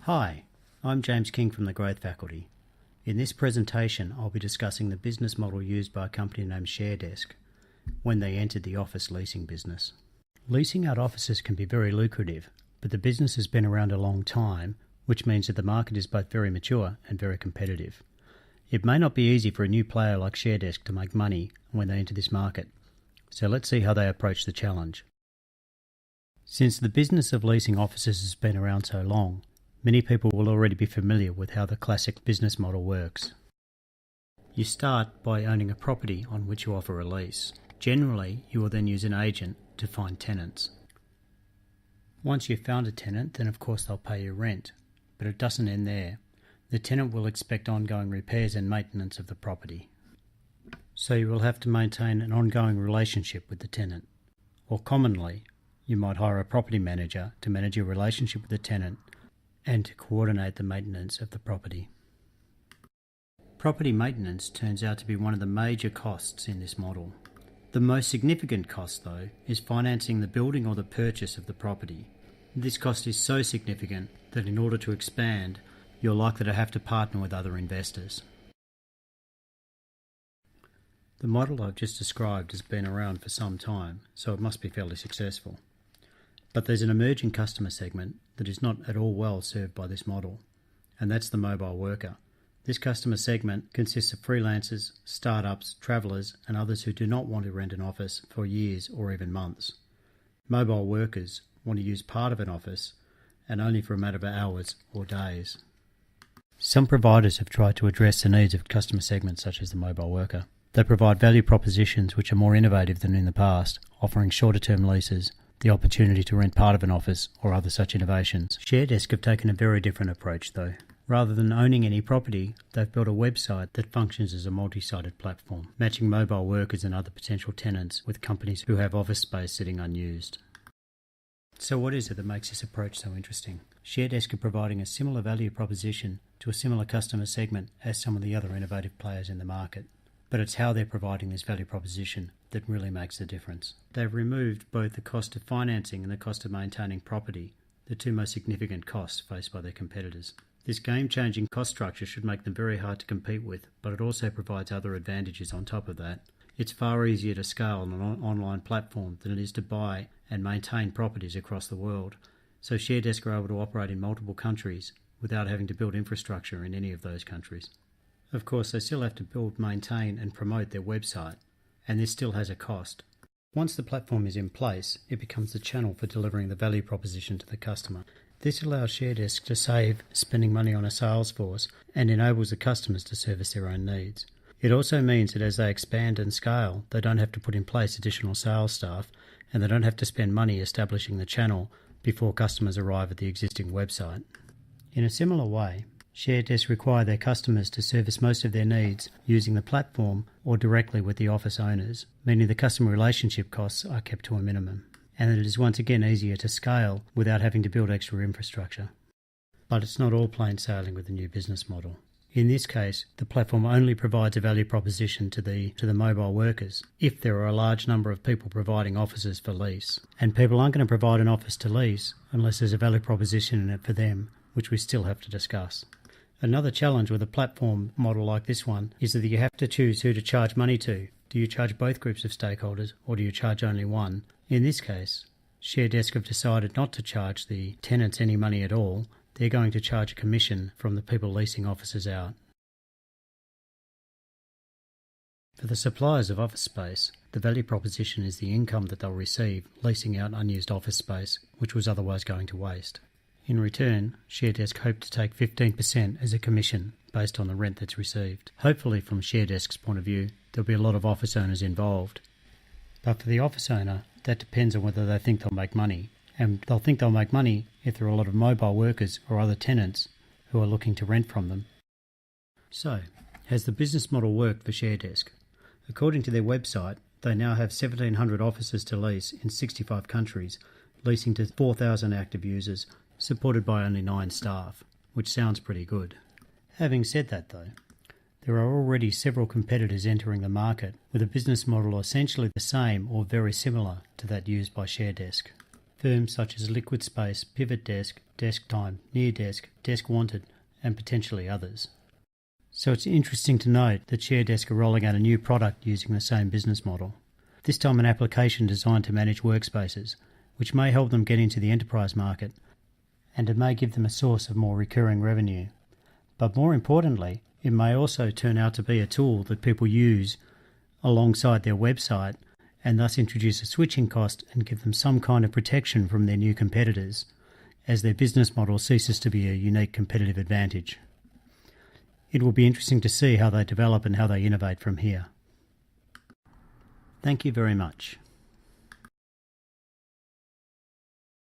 Hi, I'm James King from the Growth Faculty. In this presentation, I'll be discussing the business model used by a company named ShareDesk when they entered the office leasing business. Leasing out offices can be very lucrative, but the business has been around a long time, which means that the market is both very mature and very competitive. It may not be easy for a new player like ShareDesk to make money when they enter this market, so let's see how they approach the challenge. Since the business of leasing offices has been around so long, many people will already be familiar with how the classic business model works. You start by owning a property on which you offer a lease. Generally, you will then use an agent to find tenants. Once you've found a tenant, then of course they'll pay you rent, but it doesn't end there. The tenant will expect ongoing repairs and maintenance of the property. So you will have to maintain an ongoing relationship with the tenant. Or commonly, you might hire a property manager to manage your relationship with the tenant and to coordinate the maintenance of the property. Property maintenance turns out to be one of the major costs in this model. The most significant cost, though, is financing the building or the purchase of the property. This cost is so significant that in order to expand, you're likely to have to partner with other investors. The model I've just described has been around for some time, so it must be fairly successful. But there's an emerging customer segment that is not at all well served by this model, and that's the mobile worker. This customer segment consists of freelancers, startups, travellers, and others who do not want to rent an office for years or even months. Mobile workers want to use part of an office and only for a matter of hours or days. Some providers have tried to address the needs of customer segments such as the mobile worker. They provide value propositions which are more innovative than in the past, offering shorter-term leases, the opportunity to rent part of an office, or other such innovations. ShareDesk have taken a very different approach though. Rather than owning any property, they've built a website that functions as a multi-sided platform, matching mobile workers and other potential tenants with companies who have office space sitting unused. So what is it that makes this approach so interesting? ShareDesk are providing a similar value proposition to a similar customer segment as some of the other innovative players in the market. But it's how they're providing this value proposition that really makes the difference. They've removed both the cost of financing and the cost of maintaining property, the two most significant costs faced by their competitors. This game-changing cost structure should make them very hard to compete with, but it also provides other advantages on top of that. It's far easier to scale on an online platform than it is to buy and maintain properties across the world, so ShareDesk are able to operate in multiple countries without having to build infrastructure in any of those countries. Of course, they still have to build, maintain and promote their website, and this still has a cost. Once the platform is in place, it becomes the channel for delivering the value proposition to the customer. This allows ShareDesk to save spending money on a sales force and enables the customers to service their own needs. It also means that as they expand and scale, they don't have to put in place additional sales staff and they don't have to spend money establishing the channel before customers arrive at the existing website. In a similar way, ShareDesk require their customers to service most of their needs using the platform or directly with the office owners, meaning the customer relationship costs are kept to a minimum, and it is once again easier to scale without having to build extra infrastructure. But it's not all plain sailing with the new business model. In this case, the platform only provides a value proposition to the mobile workers if there are a large number of people providing offices for lease. And people aren't going to provide an office to lease unless there's a value proposition in it for them, which we still have to discuss. Another challenge with a platform model like this one is that you have to choose who to charge money to. Do you charge both groups of stakeholders or do you charge only one? In this case, ShareDesk have decided not to charge the tenants any money at all. They're going to charge a commission from the people leasing offices out. For the suppliers of office space, the value proposition is the income that they'll receive leasing out unused office space, which was otherwise going to waste. In return, ShareDesk hope to take 15% as a commission based on the rent that's received. Hopefully, from ShareDesk's point of view, there'll be a lot of office owners involved. But for the office owner, that depends on whether they think they'll make money. And they'll think they'll make money if there are a lot of mobile workers or other tenants who are looking to rent from them. So, has the business model worked for ShareDesk? According to their website, they now have 1,700 offices to lease in 65 countries, leasing to 4,000 active users, supported by only 9 staff, which sounds pretty good. Having said that though, there are already several competitors entering the market with a business model essentially the same or very similar to that used by ShareDesk. Firms such as Liquid Space, Pivot Desk, Desk Time, Near Desk, Desk Wanted, and potentially others. So it's interesting to note that ShareDesk are rolling out a new product using the same business model. This time an application designed to manage workspaces, which may help them get into the enterprise market, and it may give them a source of more recurring revenue. But more importantly, it may also turn out to be a tool that people use alongside their website and thus introduce a switching cost and give them some kind of protection from their new competitors, as their business model ceases to be a unique competitive advantage. It will be interesting to see how they develop and how they innovate from here. Thank you very much.